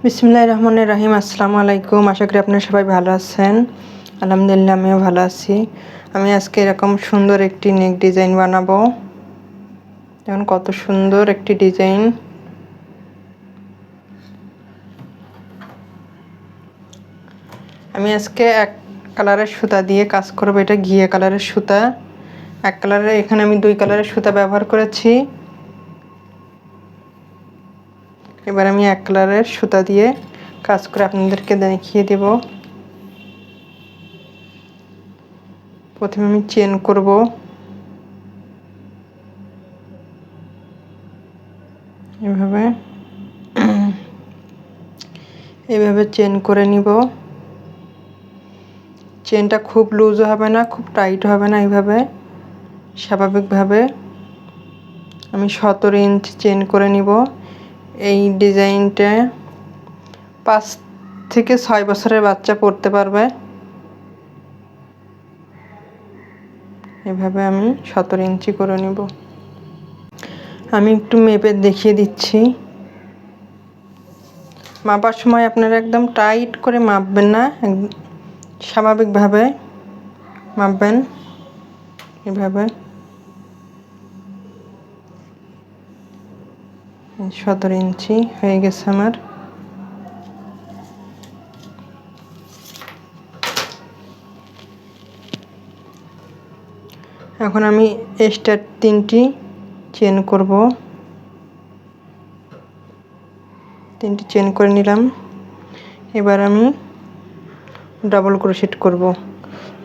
বিসমিল্লাহির রহমানির রহিম। আসসালামু আলাইকুম। আশা করি আপনারা সবাই ভালো আছেন। আলহামদুলিল্লাহ আমিও ভালো আছি। আমি আজকে এরকম সুন্দর একটি নেক ডিজাইন বানাবো। দেখুন কত সুন্দর একটি ডিজাইন। আমি আজকে এক কালারের সুতা দিয়ে কাজ করব। এটা ঘিয়ে কালারের সুতা। এক কালারের, এখানে আমি 2 কালারের সুতা ব্যবহার করেছি। এবার আমি এক কালারের সুতা দিয়ে কাজ করে আপনাদেরকে দেখিয়ে দেব। প্রথমে আমি চেন করব। এভাবে চেন করে নিব। চেনটা খুব লুজ হবে না, খুব টাইট হবে না। এইভাবে স্বাভাবিকভাবে আমি 17 ইঞ্চি চেন করে নিব। এই ডিজাইনটা 5 থেকে 6 বছরের বাচ্চা পরতে পারবে। এভাবে আমি 17 ইঞ্চি করে নিব। আমি একটু মেপে দেখিয়ে দিচ্ছি। মাপার সময় আপনারা একদম টাইট করে মাপবেন না, স্বাভাবিকভাবে মাপবেন। এভাবে 17 ইঞ্চি হয়ে গেছে আমার। এখন আমি এক্সট্রা 3টি চেন করব। 3টি চেন করে নিলাম। এবার আমি ডাবল ক্রোশেট করব।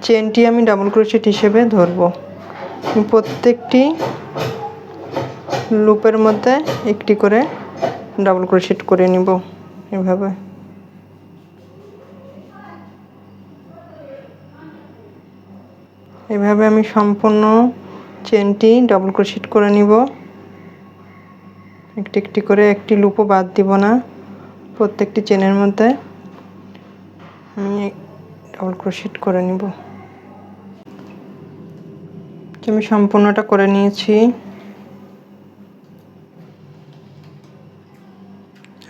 চেনটি আমি ডাবল ক্রোশেট হিসেবে ধরব। প্রত্যেকটি লুপের মধ্যে একটি করে ডাবল ক্রোশেট করে নিব। এভাবে আমি সম্পূর্ণ চেনটি ডাবল ক্রোশেট করে নিব। একটি একটি করে, একটি লুপও বাদ দিব না। প্রত্যেকটি চেনের মধ্যে আমি ডাবল ক্রোশেট করে নিব। আমি সম্পূর্ণটা করে নিয়েছি।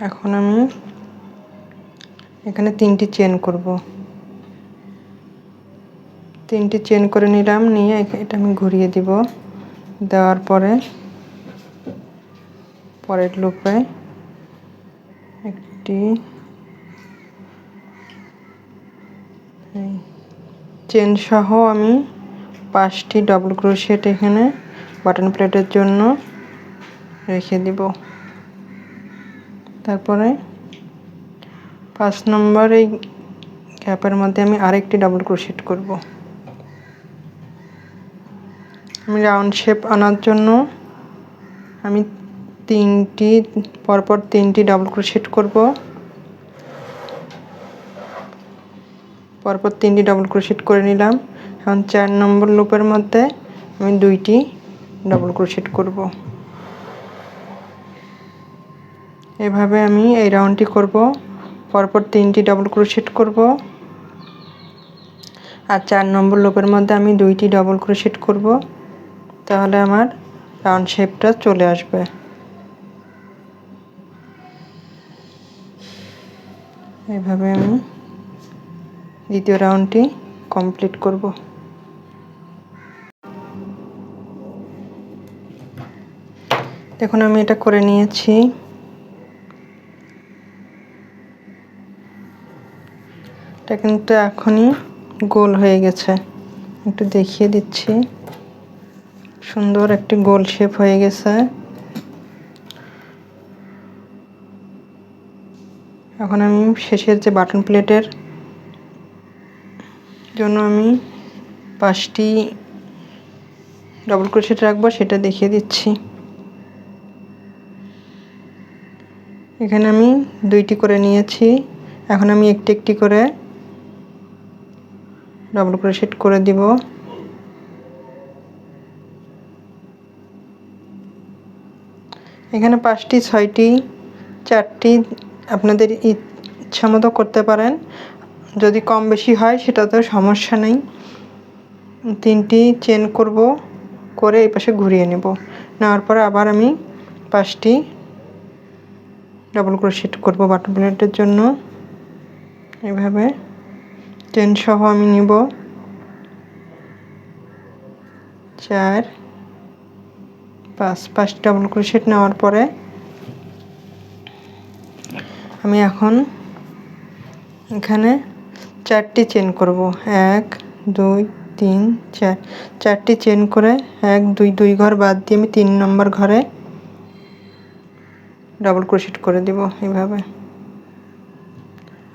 এখন আমি এখানে 3টি চেন করব। 3টি চেন করে নিলাম। নিয়ে এটা আমি ঘুরিয়ে দিব। দেওয়ার পরে পরের লুপে একটি চেন সহ আমি 5টি ডাবল ক্রোশেট এখানে বাটন প্লেটের জন্য রেখে দিব। তারপরে 5 নম্বর এই গ্যাপের মধ্যে আমি আরেকটি ডাবল ক্রোশেট করব। আমি রাউন্ড শেপ আনার জন্য আমি পরপর 3টি ডাবল ক্রোশেট করব। পরপর 3টি ডাবল ক্রোশেট করে নিলাম। এখন 4 নম্বর লুপের মধ্যে আমি 2টি ডাবল ক্রোশেট করব। এভাবে আমি এই রাউন্ডটি করব। পরপর 3টি ডাবল ক্রোশেট করব। আর 4 নম্বর লুপের মধ্যে আমি 2টি ডাবল ক্রোশেট করব। তাহলে আমার রাউন্ড শেপটা চলে আসবে। এভাবে আমি দ্বিতীয় রাউন্ডটি কমপ্লিট করব। দেখুন আমি এটা করে নিয়েছি। এটা কিন্তু এখনই গোল হয়ে গেছে। একটু দেখিয়ে দিচ্ছি। সুন্দর একটি গোল শেপ হয়ে গেছে। এখন আমি শেষের যে বাটন প্লেটের জন্য আমি 5টি ডাবল ক্রোশেট রাখবো, সেটা দেখিয়ে দিচ্ছি। এখানে আমি 2টি করে নিয়েছি। এখন আমি একটি একটি করে ডাবল ক্রোশেট করে দিব। এখানে 5টি, 6টি, 4টি আপনাদের ইচ্ছা মতো করতে পারেন। যদি কম বেশি হয় সেটা তো সমস্যা নেই। 3টি চেন করব, করে এই পাশে ঘুরিয়ে নেব। নেওয়ার পরে আবার আমি 5টি ডাবল ক্রোশেট করব বাটন প্লেটের জন্য। এভাবে চেন সহ আমি নিব 4 5 ডাবল ক্রোশেট নেওয়ার পরে আমি এখন এখানে 4টি চেন করব। 1 2 3 4 4টি চেন করে 1 2 2 ঘর বাদ দিয়ে আমি 3 নম্বর ঘরে ডাবল ক্রোশেট করে দিব এইভাবে।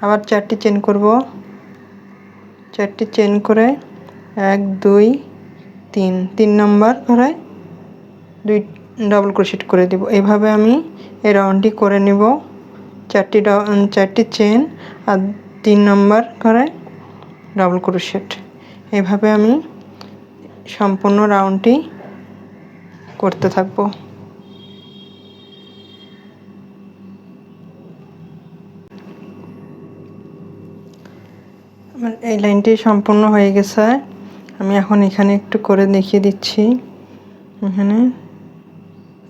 আবার 4টি চেন করব। 4টি চেন করে 1 2 3 নম্বর ঘরে 2 ডাবল ক্রোশেট করে দিব। এইভাবে আমি এই রাউন্ডটি করে নেব। 4টি চেন আর 3 নম্বর ঘরে ডাবল ক্রোশেট। এইভাবে আমি সম্পূর্ণ রাউন্ডটি করতে থাকব। আমার এই লাইনটি সম্পূর্ণ হয়ে গেছে। আমি এখন এখানে একটু করে দেখিয়ে দিচ্ছি। এখানে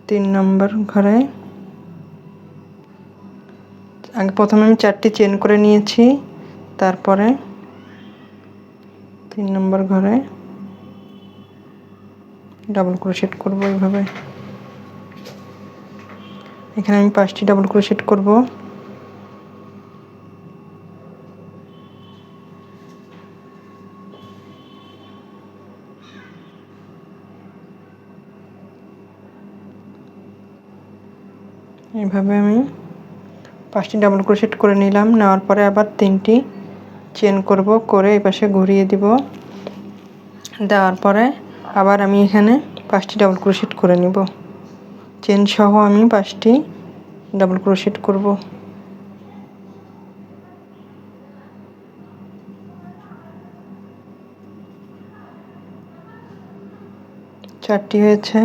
3 নম্বর ঘরে আগে প্রথমে আমি 4টি চেন করে নিয়েছি, তারপরে 3 নম্বর ঘরে ডাবল ক্রোশেট করব এইভাবে। এখানে আমি 5টি ডাবল ক্রোশেট করব। এইভাবে আমি 5টি ডাবল ক্রোশেট করে নিলাম। নেওয়ার পরে আবার 3টি চেন করব, করে এই পাশে ঘুরিয়ে দিব। দেওয়ার পরে আবার আমি এখানে 5টি ডাবল ক্রোশেট করে নিব। চেন সহ আমি 5টি ডাবল ক্রোশেট করব। চারটি হয়েছে,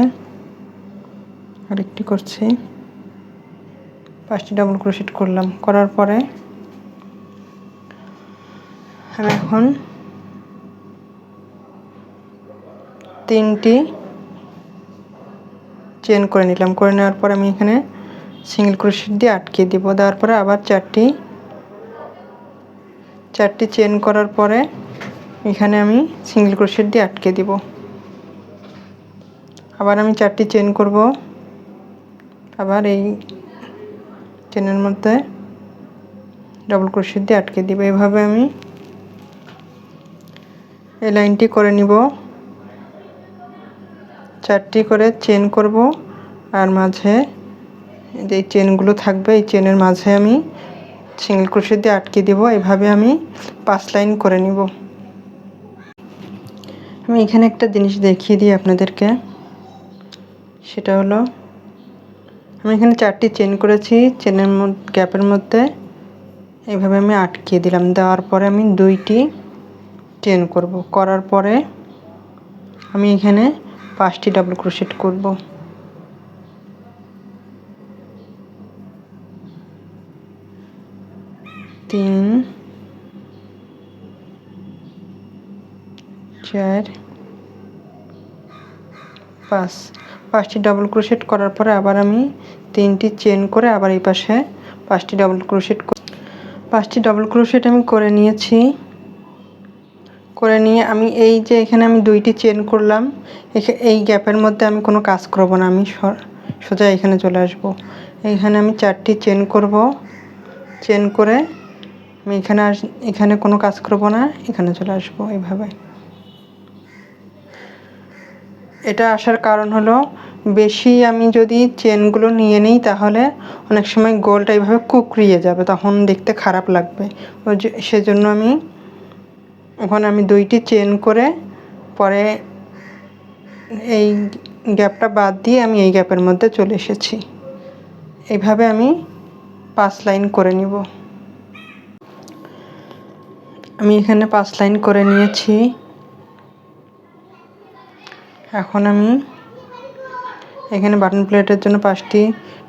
আরেকটি করছি। 5টি ডাবল ক্রোশেট করলাম। করার পরে আমি এখন 3টি চেন করে নিলাম। করে নেওয়ার পর আমি এখানে সিঙ্গেল ক্রোশেট দিয়ে আটকে দিব। দেওয়ার পরে আবার 4টি চেন করার পরে এখানে আমি সিঙ্গেল ক্রোশেট দিয়ে আটকে দিব। আবার আমি 4টি চেন করব। আবার এই চেনের মধ্যে ডাবল ক্রোশেট দিয়ে আটকে দিব। এভাবে আমি এই লাইনটি করে নিব। 4টি করে চেন করব, আর মাঝে যে চেনগুলো থাকবে এই চেনের মাঝে আমি সিঙ্গেল ক্রোশেট দিয়ে আটকে দিব। এভাবে আমি 5 লাইন করে নিব। আমি এখানে একটা জিনিস দেখিয়ে দিই আপনাদেরকে। সেটা হলো আমি এখানে 4টি চেন করেছি, চেনের গ্যাপের মধ্যে এইভাবে আমি আটকে দিলাম। দেওয়ার পরে আমি 2টি চেন করব। করার পরে আমি এখানে 5টি ডাবল ক্রোশেট করব। তিন, 4 5টি ডাবল ক্রোশেট করার পরে আবার আমি 3টি চেন করে আবার এই পাশে 5টি ডাবল ক্রোশেট আমি করে নিয়েছি। করে নিয়ে আমি এই যে এখানে আমি 2টি চেন করলাম, এই গ্যাপের মধ্যে আমি কোনো কাজ করব না। আমি সোজা এখানে চলে আসব। এইখানে আমি 4টি চেন করব। চেন করে আমি এখানে কোনো কাজ করব না, এখানে চলে আসব। এইভাবে এটা আসার কারণ হলো বেশি আমি যদি চেনগুলো নিয়ে নিই তাহলে অনেক সময় গোলটা এইভাবে কুঁকড়িয়ে যাবে, তখন দেখতে খারাপ লাগবে। সেজন্য আমি ওখানে 2টি চেন করে পরে এই গ্যাপটা বাদ দিয়ে আমি এই গ্যাপের মধ্যে চলে এসেছি। এইভাবে আমি 5 লাইন করে নিব। আমি এখানে 5 লাইন করে নিয়েছি। এখন আমি এখানে বাটন প্লেটের জন্য 5টি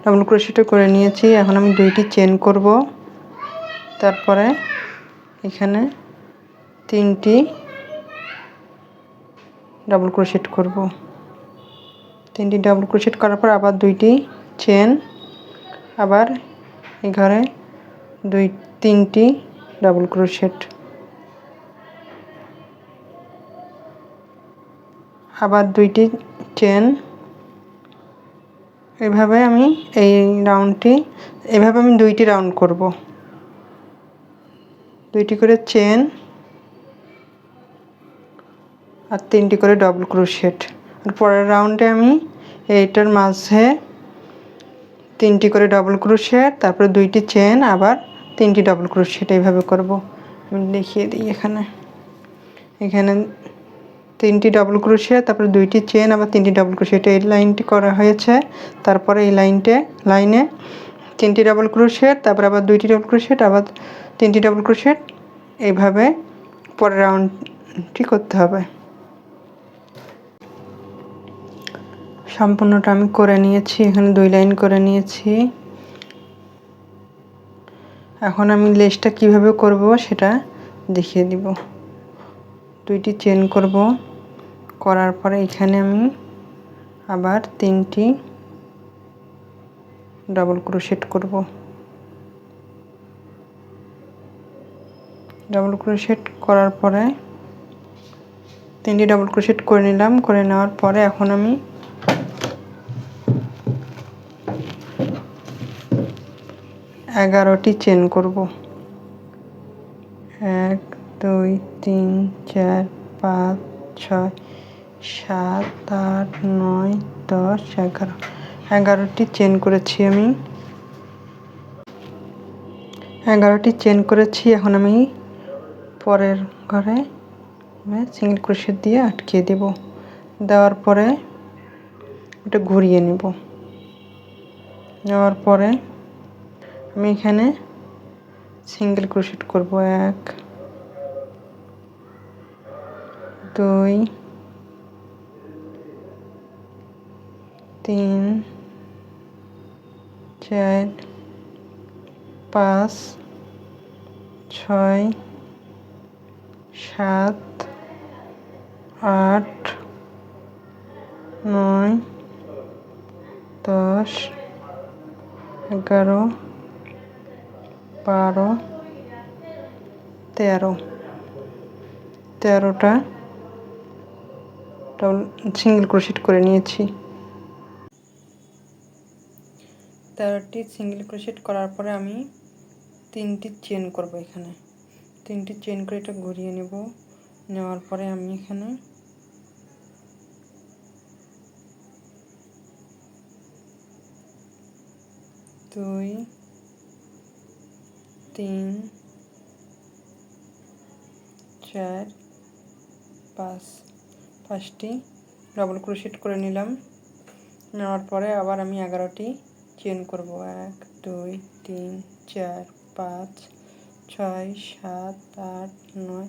ডাবল ক্রোশেটও করে নিয়েছি। এখন আমি 2টি চেন করব, তারপরে এখানে 3টি ডাবল ক্রোশেট করব। 3টি ডাবল ক্রোশেট করার পর আবার 2টি চেন, আবার এই ঘরে 3টি ডাবল ক্রোশেট, আবার 2টি চেন। এভাবে আমি এই রাউন্ডটি এভাবে আমি 2টি রাউন্ড করব, 2টি করে চেন আর 3টি করে ডাবল ক্রোশেট। আর পরের রাউন্ডে আমি এইটার মাঝে 3টি করে ডাবল ক্রোশেট, তারপরে 2টি চেন, আবার 3টি ডাবল ক্রোশেট এইভাবে করব। আমি দেখিয়ে দিই। এখানে 3টি ডাবল ক্রোশেট, তারপরে 2টি চেন, আবার 3টি ডাবল ক্রোশেট, এই লাইনটি করা হয়েছে। তারপরে এই লাইনে 3টি ডাবল ক্রোশেট, তারপরে আবার 2টি ডাবল ক্রোশেট, আবার 3টি ডাবল ক্রোশেট, এইভাবে পরের রাউন্ডটি করতে হবে। সম্পূর্ণটা আমি করে নিয়েছি, এখানে 2 লাইন করে নিয়েছি। এখন আমি লেসটা কিভাবে করব সেটা দেখিয়ে দিব। 2টি চেন করব, করার পরে এখানে আমি আবার 3টি ডাবল ক্রোশেট করব। ডাবল ক্রোশেট করার পরে 3টি ডাবল ক্রোশেট করে নিলাম। করে নেওয়ার পরে এখন আমি 11টি চেন করব। 1 2 3 4 5 6 7 8 9 10 11। 11টি চেন করেছি আমি। 11টি চেন করেছি। এখন আমি পরের ঘরে সিঙ্গেল ক্রোশেট দিয়ে আটকিয়ে দেব। দেওয়ার পরে এটা ঘুরিয়ে নেব। নেওয়ার পরে আমি এখানে সিঙ্গেল ক্রোশেট করব। 1 2 3 4 5 6 7 8 9 10 11 12 13। 13টা সিঙ্গেল ক্রোশেট করে নিয়েছি। 13টি সিঙ্গেল ক্রোশেট করার পরে আমি 3টি চেন করব। এখানে 3টি চেন করে এটা ঘুরিয়ে নেব। নেওয়ার পরে আমি এখানে দুই 3 4 5 5টি ডাবল ক্রোশেট করে নিলাম। নেওয়ার পরে আবার আমি 11টি চেন করব। 1 2 3 4 5 6 7 8 9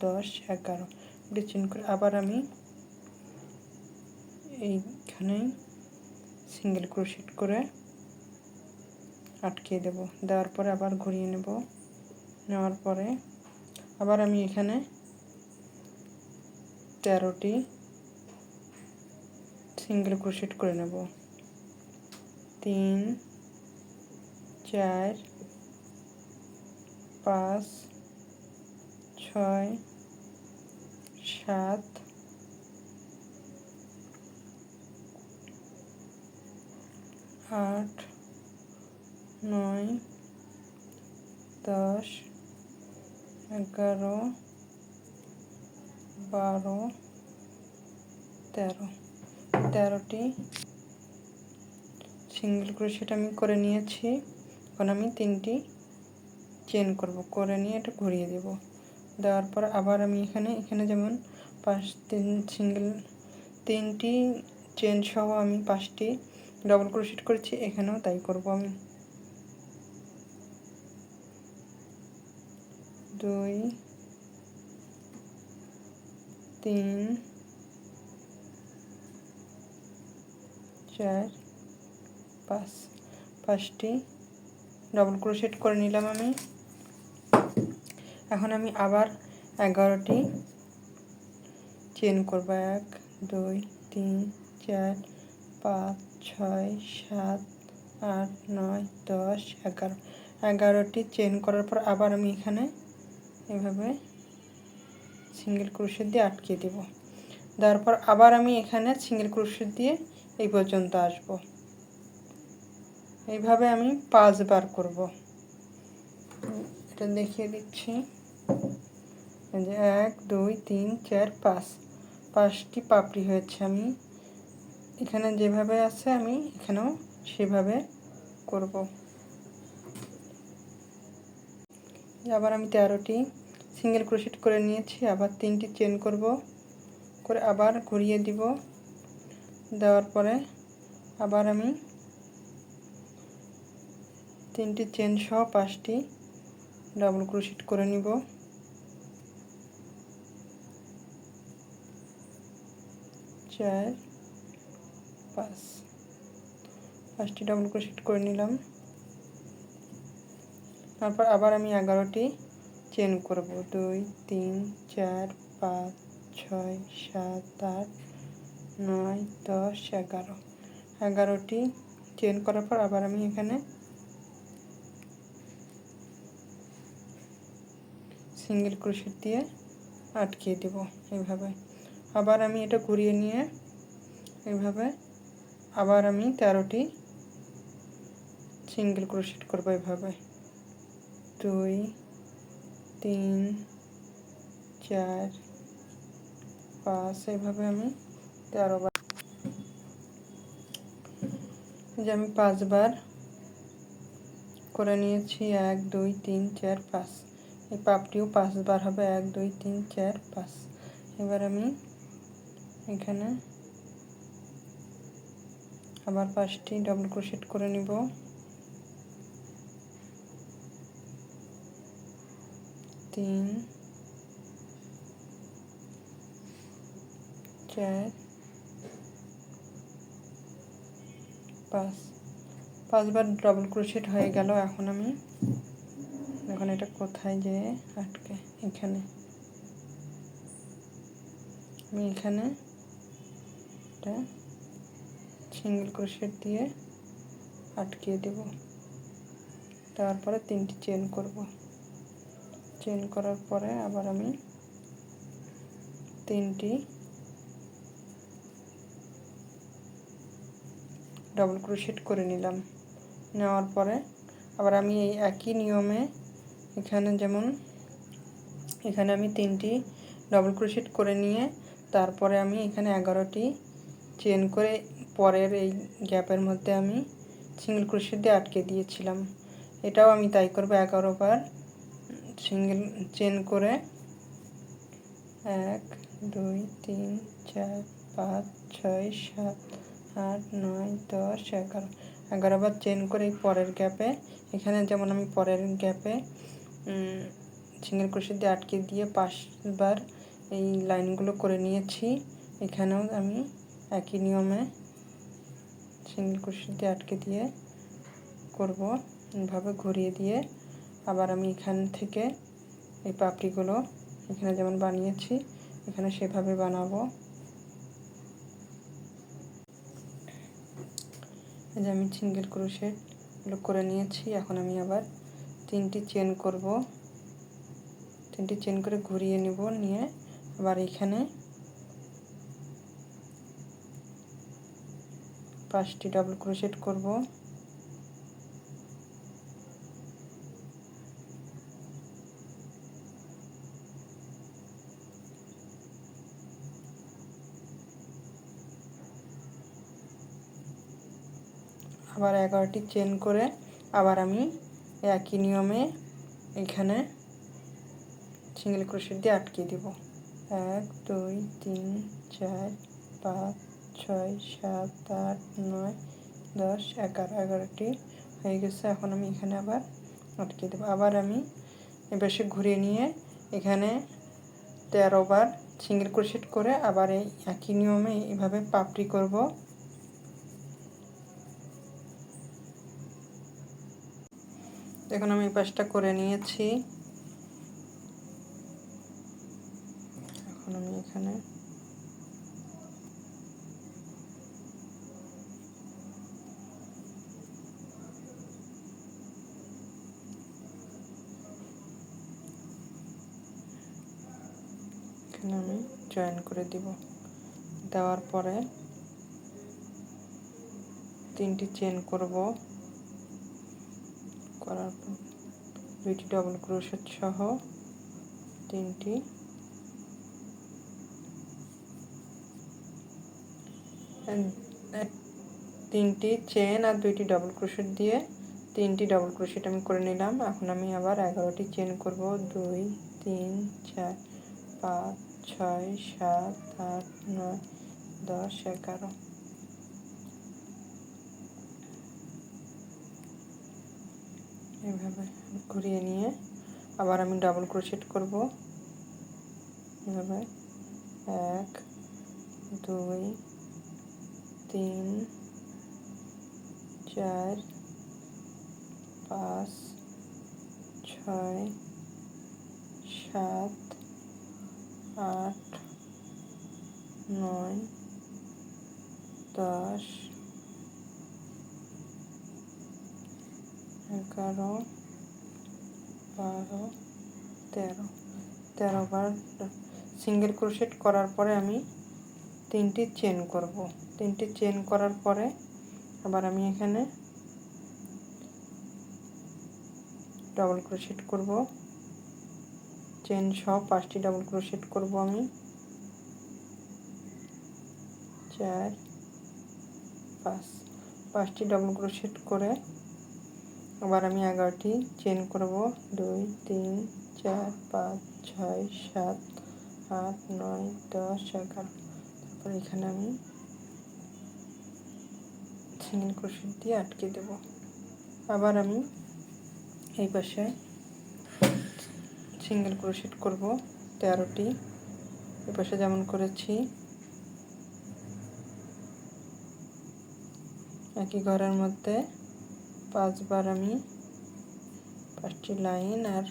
10 11 চেন করে আবার আমি এইখানে সিঙ্গেল ক্রোশেট করে আটকে দেব। দেওয়ার পরে আবার ঘুরিয়ে নেব। নেওয়ার পরে আবার আমি এখানে 13টি সিঙ্গেল ক্রোশেট করে নেব। 3 4 5 6 7 8 9 10 11 12 13। 13টি সিঙ্গেল ক্রোশেট আমি করে নিয়েছি। এখন আমি 3টি চেন করব। করে নিয়ে এটা ঘুরিয়ে দেব। দেওয়ার পর আবার আমি এখানে যেমন 3টি চেন সহ আমি 5টি ডাবল ক্রোশেট করেছি, এখানেও তাই করব। আমি 2 3 4 5টি ডাবল ক্রোশেট করে নিলাম আমি। এখন আমি আবার 11টি চেন করব। 1 2 3 4 5 6 7 8 9 10 11 11টি চেন করার পর আবার আমি এখানে এভাবে সিঙ্গেল ক্রোশেট দিয়ে আটকে দেব। তারপর আবার আমি এখানে সিঙ্গেল ক্রোশেট দিয়ে এই পর্যন্ত আসব। এইভাবে আমি 5 বার করব। এটা দেখিয়ে দিচ্ছি। এই যে 1 2 3 4 5 5টি পাপড়ি হয়েছে। আমি এখানে যেভাবে আছে আমি এখানেও সেভাবে করব। আবার আমি 13টি সিঙ্গেল ক্রোশেট করে নিয়েছি। আবার 3টি চেন করব, করে আবার ঘুরিয়ে দিব। দেওয়ার পরে আবার আমি 3টি চেন সহ 5টি ডাবল ক্রোশেট করে নিব। 4 5 5টি ডাবল ক্রোশেট করে নিলাম। তারপর আবার আমি 11টি চেন করব। 2 3 4 5 6 7 8 9 10 11 11টি চেন করার পর আবার আমি এখানে সিঙ্গেল ক্রোশেট দিয়ে আটকে দেব। এইভাবে আবার আমি এটা ঘুরিয়ে নিয়ে এইভাবে আবার আমি 13টি সিঙ্গেল ক্রোশেট করব। এইভাবে 2 3 4 5 এইভাবে আমি 13 বার, যে আমি 5 বার করে নিয়েছি। 1 2 3 4 5 এই পাপড়িও 5 বার হবে। 1 2 3 4 5। এবার আমি এখানে আবার 5টি ডাবল ক্রোশেট করে নিব। 3 4 5 5 বার ডাবল ক্রোশেট হয়ে গেল। এখন আমি এটা কোথায় যে আটকে, এখানে আমি এখানে এটা সিঙ্গেল ক্রোশেট দিয়ে আটকে দেব। তারপরে 3টি চেন করব। চেন করার পরে আবার আমি 3টি ডাবল ক্রোশেট করে নিলাম। নেওয়ার পরে আবার আমি এই একই নিয়মে এখানে যেমন এখানে আমি 3টি ডাবল ক্রোশেট করে নিয়ে তারপরে আমি এখানে 11টি চেন করে পরের এই গ্যাপের মধ্যে আমি সিঙ্গেল ক্রোশেট দিয়ে আটকে দিয়েছিলাম। এটাও আমি তাই করব। 11 বার সিঙ্গেল চেন করে 1 2 3 4 5 6 7 8 9 10 11 11 বার চেন করে পরের গ্যাপে এখানে যেমন আমি পরের গ্যাপে সিঙ্গেল ক্রোশেট দিয়ে আটকে দিয়ে 5 বার এই লাইনগুলো করে নিয়েছি। এখানেও আমি একই নিয়মে সিঙ্গেল ক্রোশেট দিয়ে আটকে দিয়ে করব। এইভাবে ঘুরিয়ে দিয়ে আবার আমি এখান থেকে এই পাপড়িগুলো এখানে যেমন বানিয়েছি এখানে সেভাবে বানাবো। এই যে আমি সিঙ্গেল ক্রোশেটগুলো করে নিয়েছি। এখন আমি আবার 3টি চেন করব। 3টি চেন করে ঘুরিয়ে নেব। নিয়ে আবার এখানে 5টি ডাবল ক্রোশেট করব। আবার 11টি চেন করে আবার আমি একই নিয়মে এখানে সিঙ্গেল ক্রোশেট দিয়ে আটকে দেব। 1 2 3 4 5 6 7 8 9 10 11 11টি হয়ে গেছে। এখন আমি এখানে আবার আটকে দেব। আবার আমি এপাশে ঘুরিয়ে নিয়ে এখানে 13 বার সিঙ্গেল ক্রোশেট করে আবার এই একই নিয়মে এইভাবে পাপড়ি করব। এখন আমি এই পাশটা করে নিয়েছি। এখন আমি এখানে এখানে আমি জয়েন করে দিব। দেওয়ার পরে 3টি চেন করব, করার পর 2টি ডাবল ক্রোশেট সহ 3টি চেন আর 2টি ডাবল ক্রোশেট দিয়ে 3টি ডাবল ক্রোশেট আমি করে নিলাম। এখন আমি আবার 11টি চেন করব। 2 3 4 5 6 7 8 9 10 11। এইভাবে ঘুরিয়ে নিয়ে আবার আমি ডাবল ক্রোশেট করব। এভাবে 1 2 3 4 5 6 7 8 9 10 11 12 13 বার সিঙ্গেল ক্রোশেট করার পরে আমি 3টি চেন করব। 3টি চেন করার পরে আবার আমি এখানে ডাবল ক্রোশেট করব। চেন সহ 5টি ডাবল ক্রোশেট করব আমি। 4 5 5টি ডাবল ক্রোশেট করে আবার আমি 11টি চেন করব। 2 3 4 5 6 7 8 9 10 11। তারপর এখানে আমি সিঙ্গেল ক্রোশেট দিয়ে আটকে দেব। আবার আমি এই পাশে সিঙ্গেল ক্রোশেট করব 13টি। এই পাশে যেমন করেছি একই ঘরের মধ্যে 5 বার আমি 5টি লাইন আর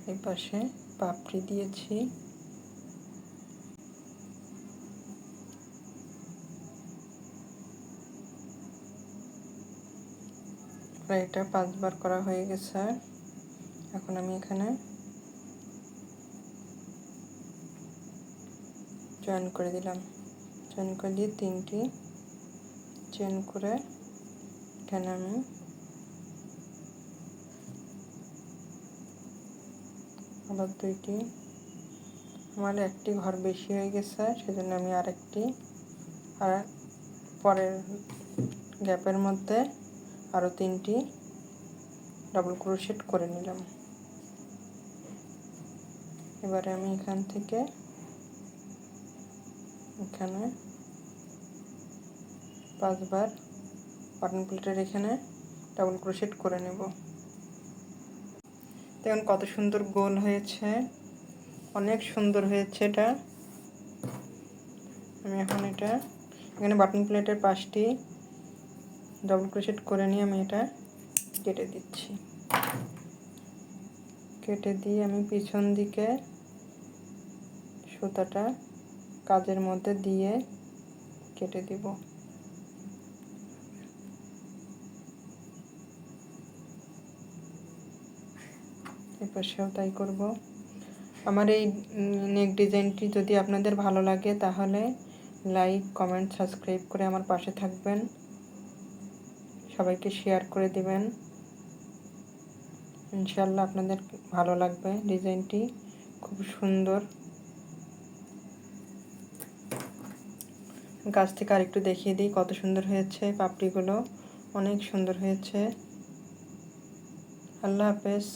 এই পাশে পাপড়ি দিয়েছি। এটা 5 বার করা হয়ে গেছে। এখন আমি এখানে জয়েন করে দিলাম। জয়েন করে দিয়ে 3টি চেন করে এখানে আমি আবার 2টি, আমার একটি ঘর বেশি হয়ে গেছে, সেজন্য আমি আরেকটি আর পরের গ্যাপের মধ্যে আরও 3টি ডাবল ক্রোশেট করে নিলাম। এবারে আমি এখান থেকে এখানে 5 বার বাটন প্লেটের এখানে ডাবল ক্রোশেট করে নেব। দেখুন কত সুন্দর গোল হয়েছে, অনেক সুন্দর হয়েছে এটা। আমি এখন এটা এখানে বাটন প্লেটের 5টি ডাবল ক্রোশেট করে নিয়ে আমি এটা কেটে দিচ্ছি। কেটে দিয়ে আমি পিছন দিকে সুতাটা কাজের মধ্যে দিয়ে কেটে দিব। এপাশেও তাই করব। আমার এই নেক ডিজাইনটি যদি আপনাদের ভালো লাগে তাহলে লাইক কমেন্ট সাবস্ক্রাইব করে আমার পাশে থাকবেন, সবাইকে শেয়ার করে দিবেন। ইনশাআল্লাহ আপনাদের ভালো লাগবে। ডিজাইনটি খুব সুন্দর। কাছ থেকে আরেকটু দেখিয়ে দিই কত সুন্দর হয়েছে, পাপড়িগুলো অনেক সুন্দর হয়েছে। আল্লাহ হাফেজ।